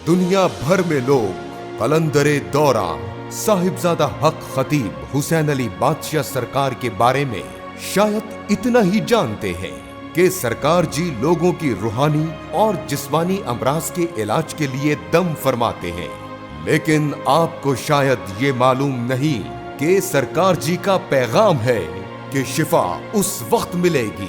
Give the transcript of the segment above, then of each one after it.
दुनिया भर में लोग कलंदरे दौरा साहिबजादा हक खतीब हुसैन अली बादशाह सरकार के बारे में शायद इतना ही जानते हैं कि सरकार जी लोगों की रूहानी और जिस्मानी अमराज के इलाज के लिए दम फरमाते हैं। लेकिन आपको शायद ये मालूम नहीं कि सरकार जी का पैगाम है कि शिफा उस वक्त मिलेगी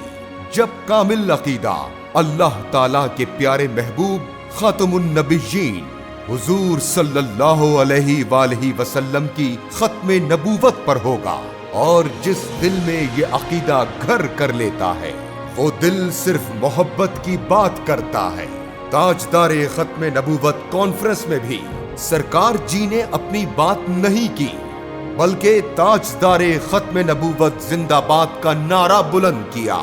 जब कामिल अकीदा अल्लाह ताला के प्यारे महबूब खातमुन नबिय्यीन हुजूर सल्लल्लाहु अलैहि वसल्लम की खत्मे नबूवत पर होगा। और जिस दिल में ये अकीदा घर कर लेता है वो दिल सिर्फ मोहब्बत की बात करता है। ताजदारे खत्मे नबूवत कॉन्फ्रेंस में भी सरकार जी ने अपनी बात नहीं की, बल्कि ताजदारे खत्मे नबूवत जिंदाबाद का नारा बुलंद किया।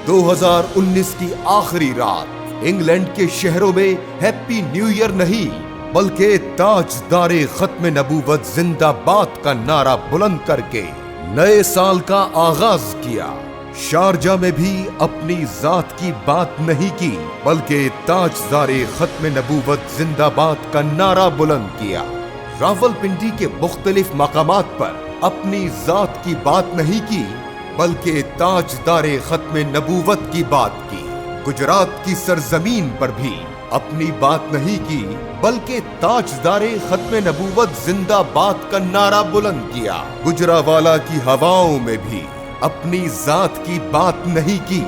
2019 की आखिरी रात इंग्लैंड के शहरों में हैप्पी न्यू ईयर नहीं बल्कि ताजदारे खत्मे नबूवत जिंदाबाद का नारा बुलंद करके नए साल का आगाज किया। शारजा में भी अपनी जात की बात नहीं की बल्कि ताजदारे खत्मे नबूवत जिंदाबाद का नारा बुलंद किया। रावलपिंडी के मुख्तलिफ मकामात पर अपनी जात की बात नहीं की बल्कि ताजदारे खत्मे नबूवत की बात की। गुजरात की सरजमीन पर भी अपनी बात नहीं की बल्कि ताजदारे खत्मे नबूवत जिंदाबाद का नारा बुलंद किया। गुजरावाला की हवाओं में भी अपनी जात की बात नहीं की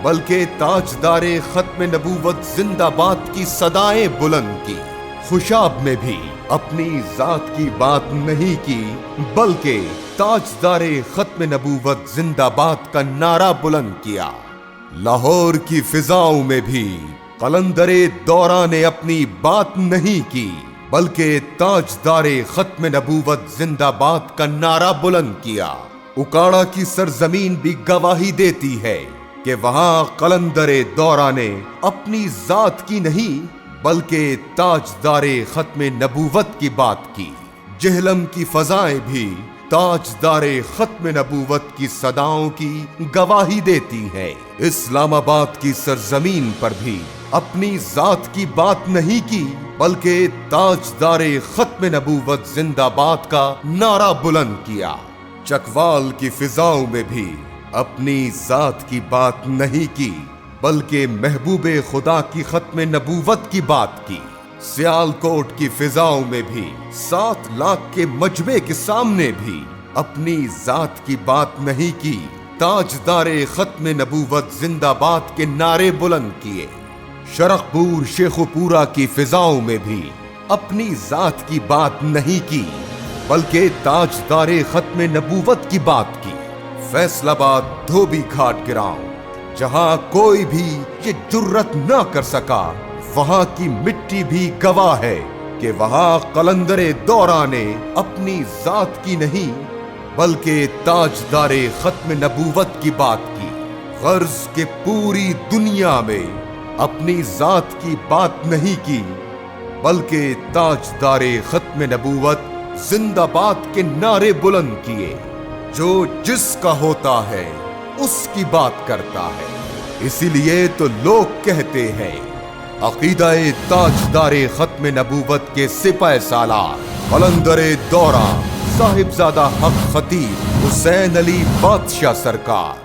बल्कि ताजदारे खत्मे नबूवत जिंदाबाद की सदाएं बुलंद की। खुशाब में भी अपनी जात की बात नहीं की बल्कि ताजदारे खत्मे नबूवत जिंदाबाद का नारा बुलंद किया। लाहौर की फिजाओं में भी कलंदरे दौरा ने अपनी बात नहीं की बल्कि ताजदारे खत्मे नबूवत जिंदाबाद का नारा बुलंद किया। उकाड़ा की सरजमीन भी गवाही देती है कि वहां कलंदरे दौरा ने अपनी जात की नहीं बल्कि ताजदारे खत्मे नबूवत की बात की। जहलम की फजाएं भी ताजदारे खत्मे नबूवत की सदाओं की गवाही देती है। इस्लामाबाद की सरजमीन पर भी अपनी जात की बात नहीं की बल्कि ताजदारे खत्मे नबूवत जिंदाबाद का नारा बुलंद किया। चकवाल की फिजाओं में भी अपनी जात की बात नहीं की बल्कि महबूबे खुदा की खत्मे नबूवत की बात की। सियालकोट की फिजाओं में भी 7 लाख के मजमे के सामने भी अपनी जात की बात नहीं की। ताजदारे खत्मे नबूवत जिंदाबाद के नारे बुलंद किए। शरखपुर शेखुपुरा की फिजाओं में भी अपनी जात की बात नहीं की बल्कि ताजदारे खत्मे नबूवत की बात की। फैसलाबाद धोबी घाट गिराओ जहां कोई भी ये जुर्रत न कर सका, वहां की मिट्टी भी गवाह है कि वहां कलंदरे दौरा ने अपनी जात की नहीं बल्कि ताजदारे खत्मे नबूवत की बात की। गर्ज के पूरी दुनिया में अपनी जात की बात नहीं की बल्कि ताजदारे खत्मे नबूवत जिंदाबाद के नारे बुलंद किए। जो जिसका होता है उसकी बात करता है, इसीलिए तो लोग कहते हैं अकीदाए ताजदारे खत्मे नबूवत के सिपाह सालार कलंदरे दौरा साहिबजादा हक खतीब हुसैन अली बादशाह सरकार।